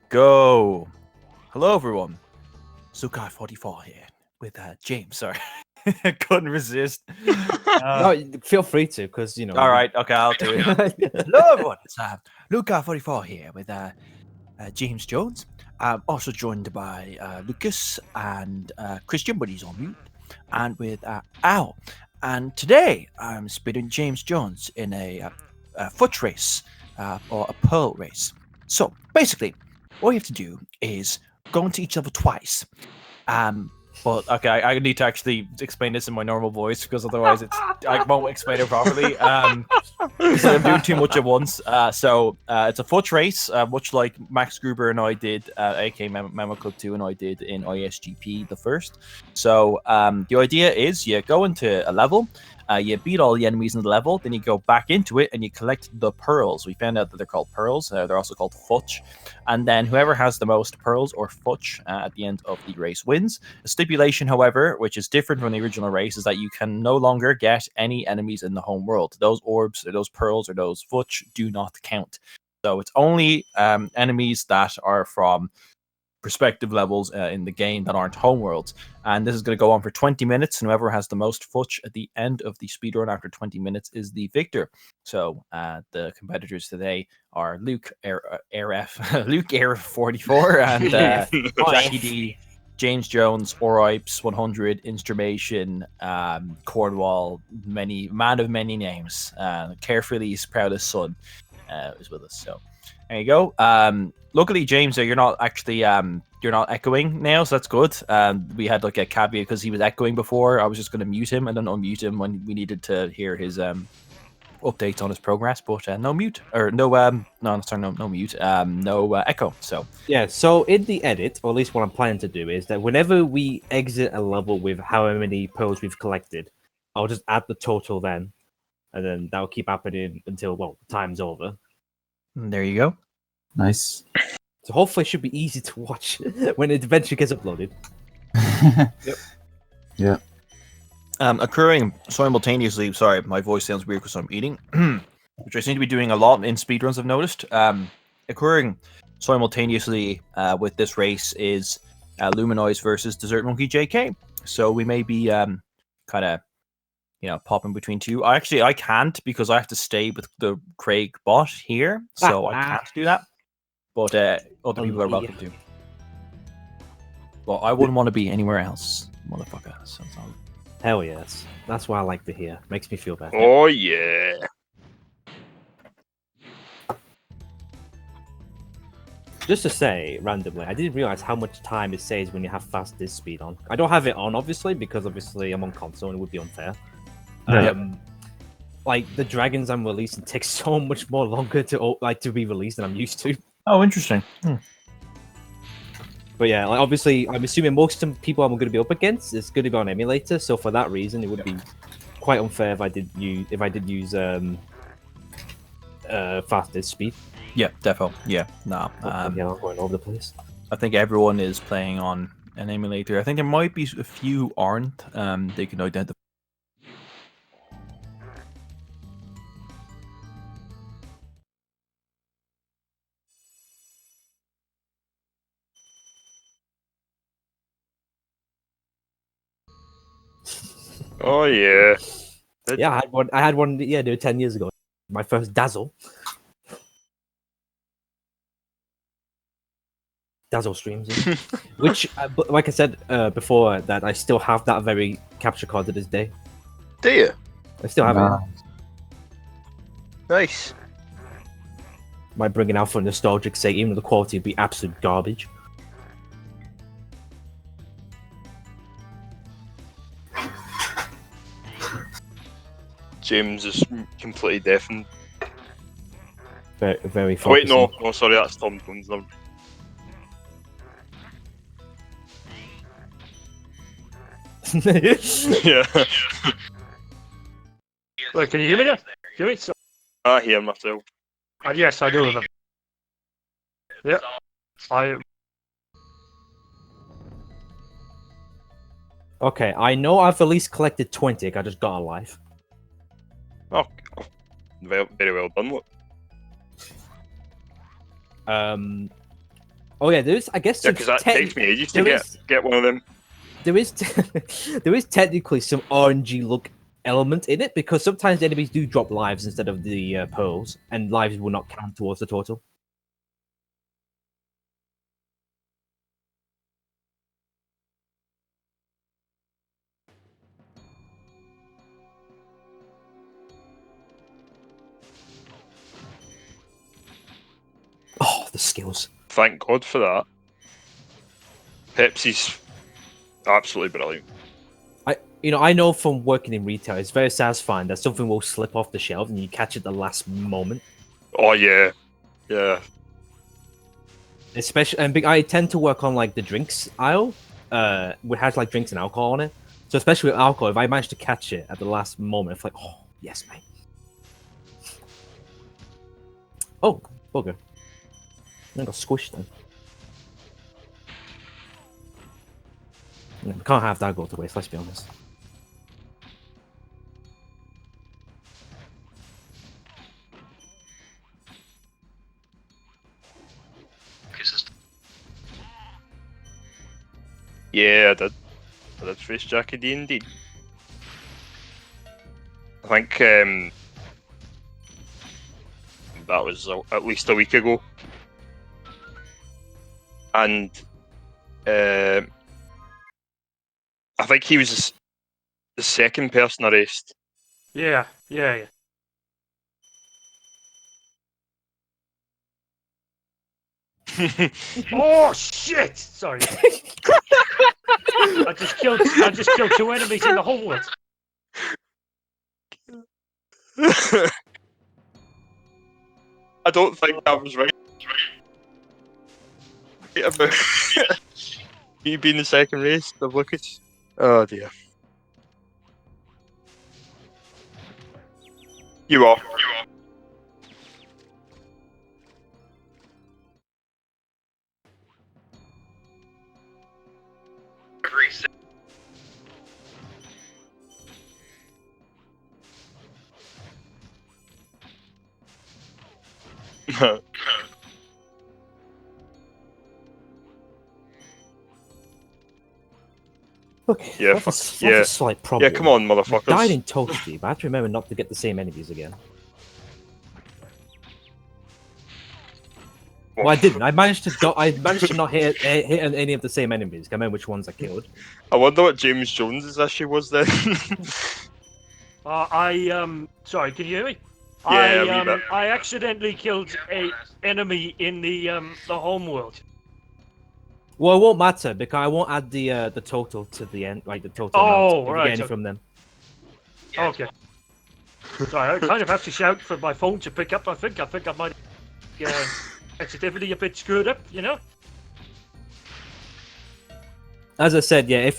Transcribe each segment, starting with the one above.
Go. Hello, everyone. LukeRf44 here with James. Sorry, couldn't resist. No, feel free to, because you know. All right, okay, I'll do it. Hello, everyone. It's LukeRf44 here with James Jones. I'm also joined by Lucas and Christian, but he's on mute, and with Al. And today I'm spitting James Jones in a foot race or a pearl race. So basically, all you have to do is go into each level twice. But okay, I need to actually explain this in my normal voice because otherwise I won't explain it properly. Because I'm doing too much at once. So it's a foot race, much like Max Gruber and I did, aka Memo Club 2 and I did in ISGP the first. So the idea is you go into a level, you beat all the enemies in the level, then you go back into it and you collect the pearls. We found out that they're called pearls. They're also called futch. And then whoever has the most pearls or futch at the end of the race wins. The stipulation, however, which is different from the original race, is that you can no longer get any enemies in the home world. Those orbs or those pearls or those futch do not count. So it's only enemies that are from perspective levels in the game that aren't homeworlds. And this is going to go on for 20 minutes. And whoever has the most futch at the end of the speedrun after 20 minutes is the victor. So the competitors today are LukeRf44 and Jackie D, James Jones, Oripes, 100, Instrumation, Cornwall, man of many names. Carefully's proudest son is with us. So there you go. Luckily, James, you're not actually you're not echoing now, so that's good. We had like a caveat because he was echoing before. I was just going to mute him and then unmute him when we needed to hear his updates on his progress. But no mute or no mute, no echo. So yeah. So in the edit, or at least what I'm planning to do, is that whenever we exit a level with however many pearls we've collected, I'll just add the total then, and then that'll keep happening until time's over. There you go. Nice. So hopefully it should be easy to watch when it eventually gets uploaded. Yep. Yeah. Occurring simultaneously. Sorry, my voice sounds weird because I'm eating, which I seem to be doing a lot in speedruns. I've noticed. Occurring simultaneously with this race is Luminoise versus Desert Monkey JK. So we may be kind of popping between two. I can't because I have to stay with the Craig bot here, so I can't do that. But other people are welcome to. Well, I wouldn't want to be anywhere else, motherfucker. So hell yes, that's what I like to hear. Makes me feel better. Oh yeah. Just to say randomly, I didn't realize how much time it saves when you have fastest speed on. I don't have it on obviously because I'm on console and it would be unfair. Like the dragons I'm releasing take so much more longer to be released than I'm used to. Oh, interesting. But yeah, like obviously, I'm assuming most of the people I'm going to be up against is going to be on emulator. So for that reason, it would be quite unfair if I did use fastest speed. Yeah, defo. Yeah, no. I'm going all over the place. I think everyone is playing on an emulator. I think there might be a few who aren't. They can identify. Oh yeah. Yeah, I had one. Yeah, 10 years ago. My first Dazzle streams, which, like I said before, that I still have that very capture card to this day. Do you? I still have it. Nice. Might bring it out for nostalgic sake, even though the quality would be absolute garbage. James is completely deafened. Very, very Oh, wait, focusing. no, sorry, that's Tom Jones' number. Yeah. Wait, can you hear me now? Hear me? So, I hear myself. yes, I do. Yeah, Okay, I know I've at least collected 20. I just got a life. Oh, very well done. Look. Oh yeah, there is. I guess Yeah, because that takes me ages to get one of them. there is there is technically some RNG look element in it because sometimes the enemies do drop lives instead of the pearls, and lives will not count towards the total. Oh, the skills! Thank God for that. Pepsi's absolutely brilliant. I know from working in retail, it's very satisfying that something will slip off the shelf and you catch it the last moment. Oh yeah, yeah. Especially, and I tend to work on like the drinks aisle, which has like drinks and alcohol on it. So especially with alcohol, if I manage to catch it at the last moment, it's like, oh yes, mate. Oh, bugger! I got squished then. We can't have that go to waste. Let's be honest. Yeah, I did face Jackie D indeed. I think that was at least a week ago. And I think he was the second person I raced. Yeah. Oh shit! Sorry. I just killed 2 enemies in the homeworlds. I don't think that was right. About you being the second race of Lucas. Oh dear. You are. Okay, Yeah, that's yeah. a slight problem. Yeah, come on, We died motherfuckers. in Toasty, but I have to remember not to get the same enemies again. Well, I didn't. I managed to not hit any of the same enemies. I remember which ones I killed. I wonder what James Jones's issue was then. Sorry, can you hear me? Yeah, a wee bit. I accidentally killed a enemy in the homeworld. Well, it won't matter because I won't add the total to the end, like the total Oh, amount if you right, get any so- from them. Okay. Sorry, I kind of have to shout for my phone to pick up. I think I might accidentally a bit screwed up, you know. As I said, yeah, if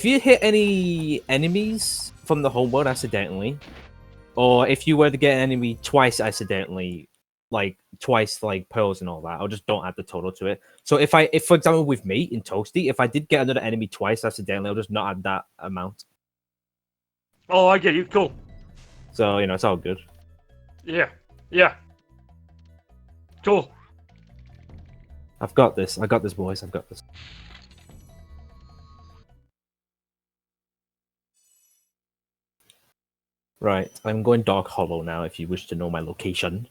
you hit any enemies from the homeworld accidentally, or if you were to get an enemy twice accidentally, like twice like pearls and all that, I'll just don't add the total to it. So if for example with me in Toasty, if I did get another enemy twice accidentally, I'll just not add that amount. Oh, I get you. Cool. So it's all good. Yeah. Cool. I've got this. I got this, boys. I've got this. Right, I'm going Dark Hollow now. If you wish to know my location.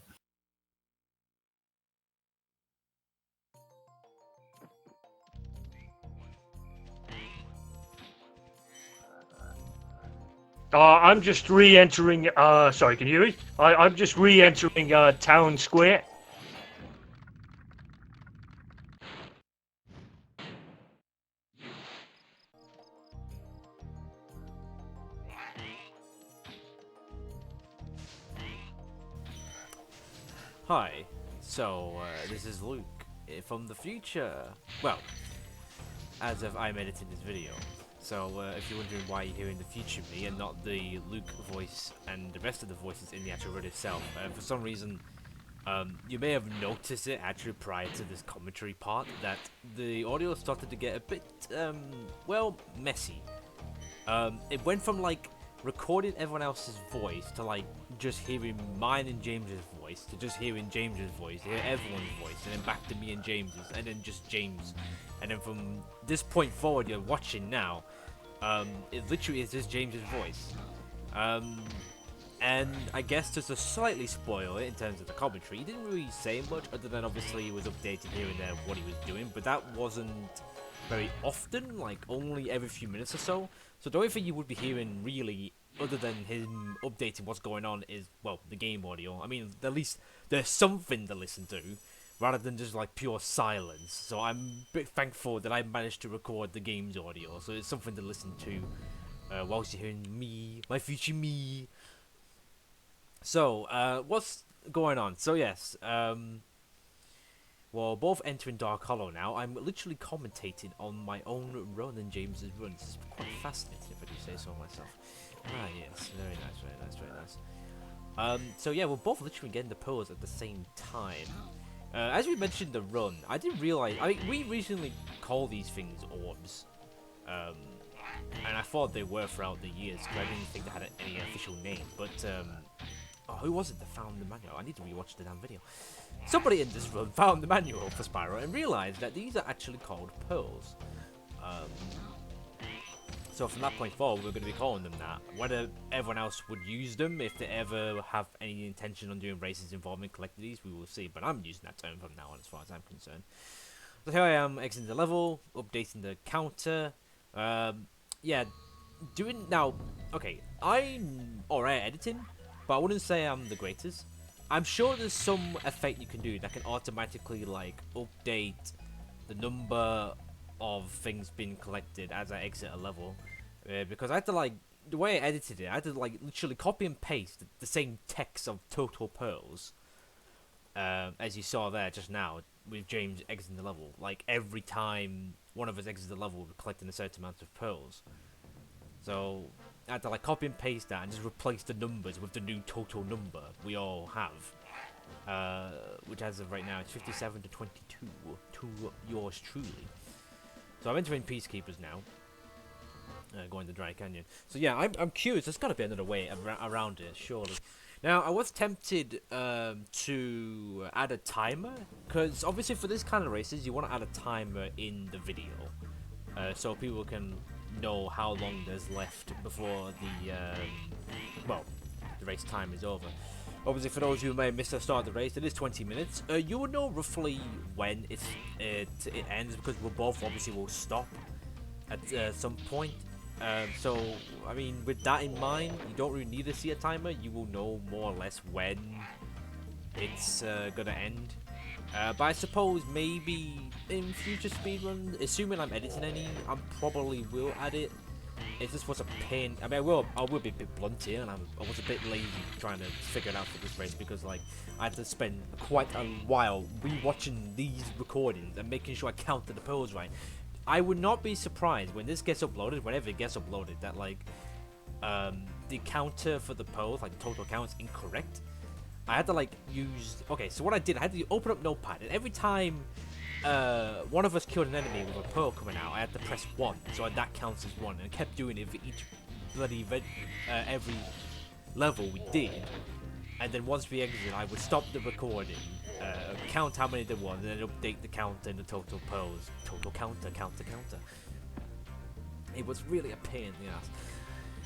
I'm just re-entering. Sorry, can you hear me? I'm just re-entering town square. Hi, so this is Luke from the future. Well, as of I'm editing this video. So if you're wondering why you're hearing the future me and not the Luke voice and the rest of the voices in the actual run itself, for some reason you may have noticed it actually prior to this commentary part that the audio started to get a bit, well, messy. It went from like recording everyone else's voice to like just hearing mine and James's voice to just hearing James's voice, to hear everyone's voice, and then back to me and James's, and then just James. And then from this point forward, you're watching now, it literally is just James's voice. And I guess just to slightly spoil it in terms of the commentary, he didn't really say much other than obviously he was updated here and there what he was doing, but that wasn't very often, like only every few minutes or so. So the only thing you would be hearing really, other than him updating what's going on, is, well, the game audio. I mean, at least there's something to listen to, rather than just like pure silence. So I'm a bit thankful that I managed to record the game's audio, so it's something to listen to whilst you're hearing me, my future me. So, what's going on? So yes, well, both entering Dark Hollow now. I'm literally commentating on my own run and James's run. This is quite fascinating, if I do say so myself. Ah, yes, very nice, very nice, very nice. So yeah, we're both literally getting the pearls at the same time. As we mentioned the run, I didn't realize. I mean, we recently call these things orbs, and I thought they were throughout the years because I didn't think they had any official name. But oh, who was it that found the manual? I need to rewatch the damn video. Somebody in this run found the manual for Spyro and realized that these are actually called pearls. So from that point forward, we're going to be calling them that. Whether everyone else would use them, if they ever have any intention on doing races involving collecting these, we will see. But I'm using that term from now on, as far as I'm concerned. So here I am, exiting the level, updating the counter. Yeah, doing now. Okay, I'm alright editing, but I wouldn't say I'm the greatest. I'm sure there's some effect you can do that can automatically like update the number of things being collected as I exit a level, because I had to like, the way I edited it, I had to like literally copy and paste the same text of total pearls, as you saw there just now with James exiting the level. Like every time one of us exits the level, we're collecting a certain amount of pearls. So I had to like copy and paste that and just replace the numbers with the new total number we all have, which as of right now is 57 to 22 to yours truly. So I'm entering Peacekeepers now, going to Dry Canyon. So yeah, I'm curious. There's got to be another way around it, surely. Now I was tempted to add a timer, because obviously for this kind of races you want to add a timer in the video, so people can know how long there's left before the the race time is over. Obviously, for those who may have missed the start of the race, it is 20 minutes. You will know roughly when it ends, because we both obviously will stop at some point. So, I mean, with that in mind, you don't really need to see a timer. You will know more or less when it's gonna end. But I suppose maybe in future speedruns, assuming I'm editing any, I probably will add it. It just was a pain. I mean, I will be a bit blunt here, and I was a bit lazy trying to figure it out for this race, because like I had to spend quite a while rewatching these recordings and making sure I counted the pearls right. I would not be surprised when this gets uploaded, whenever it gets uploaded, that like the counter for the pearls, like the total count, is incorrect. I had to like use. Okay, so what I did, I had to open up Notepad, and every time one of us killed an enemy with a pearl coming out, I had to press 1, so that counts as 1, and I kept doing it for each bloody every level we did. And then once we exited, I would stop the recording, count how many there was, and then update the counter and the total pearls. Total counter. It was really a pain in the ass.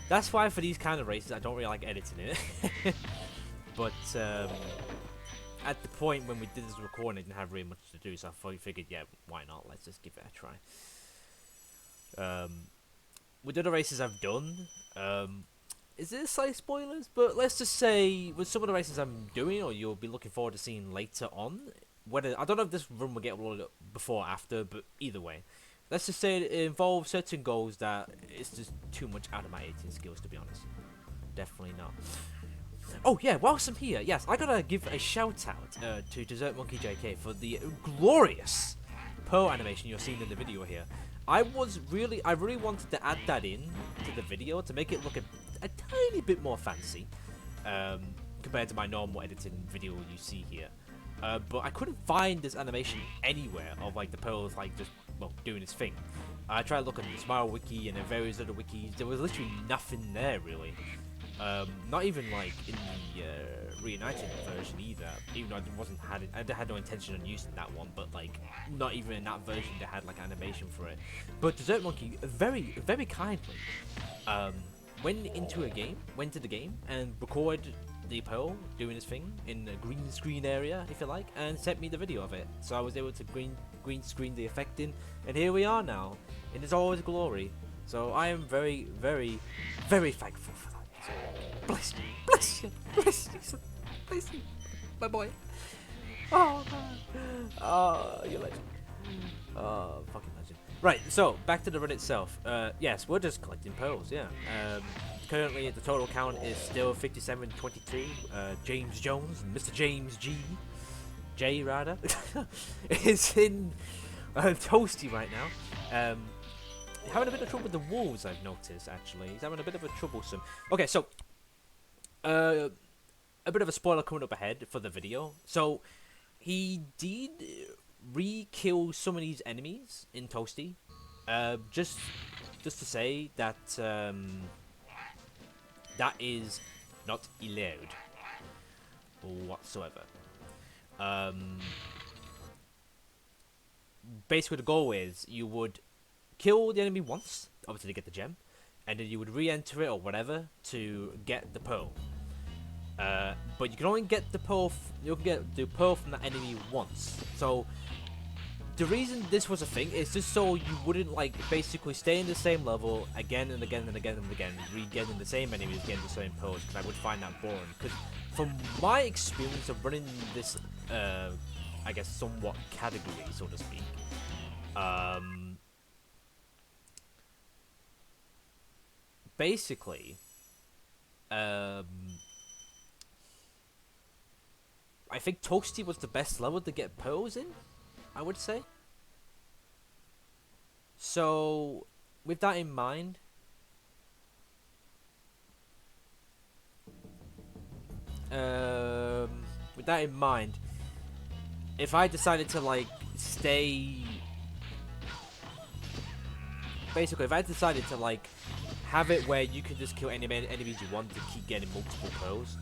That's why for these kind of races, I don't really like editing it. But at the point when we did this recording, I didn't have really much to do, so I figured, yeah, why not? Let's just give it a try. With other races I've done, is it slight spoilers? But let's just say, with some of the races I'm doing, or you'll be looking forward to seeing later on, whether I don't know if this run will get uploaded before or after, but either way, let's just say it involves certain goals that it's just too much out of my 18 skills, to be honest. Definitely not. Oh yeah, whilst I'm here, yes, I gotta give a shout out to Desert Monkey JK for the glorious pearl animation you're seeing in the video here. I really wanted to add that in to the video to make it look a tiny bit more fancy compared to my normal editing video you see here. But I couldn't find this animation anywhere of like the pearls like just doing its thing. I tried to look on the Spyro wiki and then various other wikis. There was literally nothing there really. Not even like in the reunited version either. Even though I had no intention on using that one, but like not even in that version they had like animation for it. But Desert Monkey very kindly went into the game and recorded the Pearl doing his thing in a green screen area, if you like, and sent me the video of it. So I was able to green screen the effect in, and here we are now in its all its glory. So I am very thankful for that. So, bless you, bless you, my boy. Oh man, oh you legend, oh fucking legend. Right, so back to the run itself. Yes, we're just collecting pearls. Yeah. Currently, the total count is still 57-22. James Jones, Mr. James J rather, is in Toasty right now. Having a bit of trouble with the wolves, I've noticed, actually. He's having a bit of a troublesome. Okay, so, a bit of a spoiler coming up ahead for the video. So, he did re-kill some of these enemies in Toasty. Just to say that, that is not allowed whatsoever. Basically, the goal is you would kill the enemy once, obviously to get the gem, and then you would re-enter it or whatever to get the pearl. But you can only get the pearl. You can get the pearl from that enemy once. So the reason this was a thing is just so you wouldn't like basically stay in the same level again and again and again and again, re-getting the same enemies, getting the same pearls, because I would find that boring. Because from my experience of running this, I guess somewhat category, so to speak, basically, I think Toasty was the best level to get pearls in, I would say. So, with that in mind, if I decided to like stay, basically, if I decided to like have it where you can just kill any enemies you want to keep getting multiple pearls,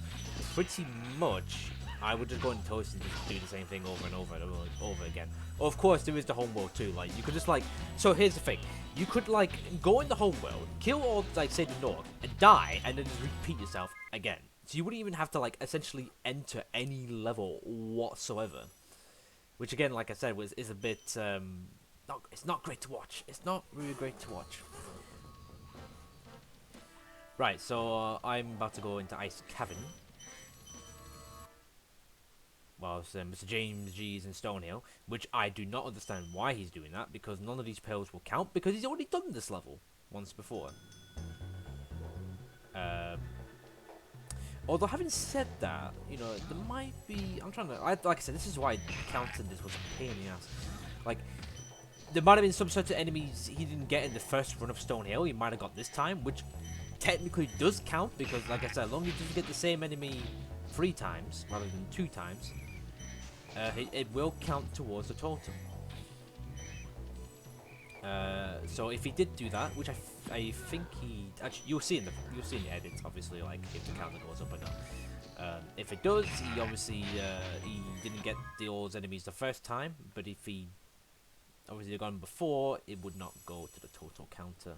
pretty much I would just go into Toast and just do the same thing over and over and over again. Or of course there is the homeworld too, like you could just like, so here's the thing, you could like go in the homeworld, kill all like say the North, and die, and then just repeat yourself again. So you wouldn't even have to like essentially enter any level whatsoever. Which again, like I said, is a bit it's not great to watch. It's not really great to watch. Right, so I'm about to go into Ice Cavern. Whilst Mr. James G is in Stonehill, which I do not understand why he's doing that, because none of these pearls will count, because he's already done this level once before. Although having said that, you know, there might be, like I said, this is why counting this was a pain in the ass. Like, there might have been some sort of enemies he didn't get in the first run of Stonehill, he might have got this time, which technically does count, because like I said, as long as you get the same enemy 3 times rather than 2 times, it will count towards the total. So if he did do that, which I think he actually, you'll see in the edits, obviously, like if the counter goes up or not. If it does, he obviously he didn't get all his enemies the first time, but if he obviously had gone before, it would not go to the total counter.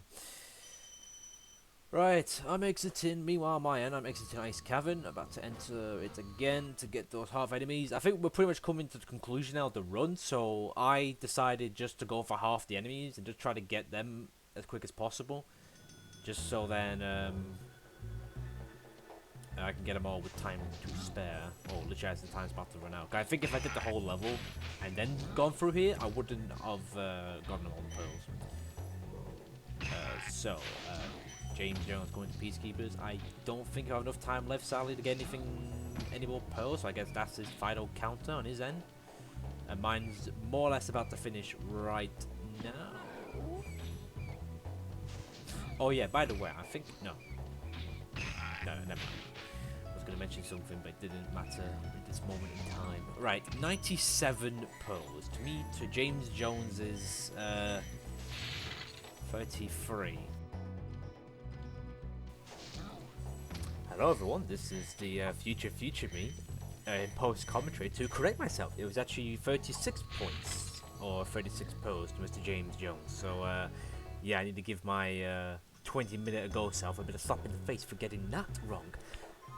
Right, I'm exiting. Meanwhile, my end, I'm exiting Ice Cavern. About to enter it again to get those half enemies. I think we're pretty much coming to the conclusion now of the run, so I decided just to go for half the enemies and just try to get them as quick as possible. Just so then I can get them all with time to spare. Oh, literally as the time's about to run out. I think if I did the whole level and then gone through here, I wouldn't have gotten all the pearls. James Jones going to Peacekeepers. I don't think I have enough time left, sadly, to get any more pearls, so I guess that's his final counter on his end. And mine's more or less about to finish right now. Oh yeah, by the way, I think, no, never mind. I was going to mention something, but it didn't matter at this moment in time. Right, 97 pearls. To James Jones's 33. Hello everyone, this is the future me in post commentary. To correct myself, it was actually 36 points or 36 posts, Mr. James Jones. So yeah, I need to give my 20-minute ago self a bit of slap in the face for getting that wrong.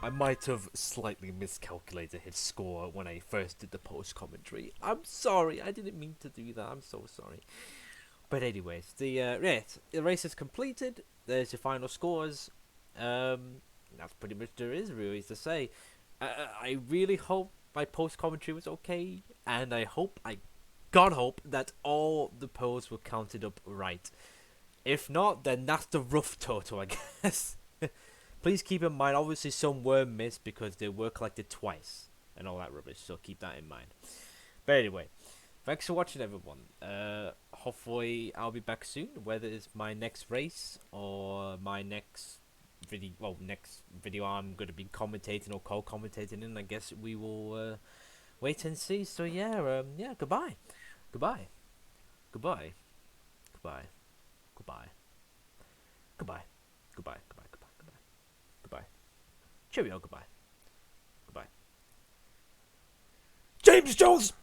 I might have slightly miscalculated his score when I first did the post commentary. I'm sorry, I didn't mean to do that. I'm so sorry. But anyways, the race is completed. There's your final scores. That's pretty much there is really to say. I really hope my post commentary was okay, and I God hope that all the polls were counted up right. If not, then that's the rough total, I guess. Please keep in mind, obviously some were missed because they were collected twice and all that rubbish. So keep that in mind. But anyway, thanks for watching, everyone. Hopefully I'll be back soon, whether it's my next race or my next video. Well, next video I'm going to be commentating or co-commentating in. I guess we will wait and see. So yeah, yeah. Goodbye. Goodbye. Goodbye. Goodbye. Goodbye. Goodbye. Goodbye. Goodbye. Goodbye. Goodbye. Goodbye. Cheerio. Goodbye. Goodbye. James Jones.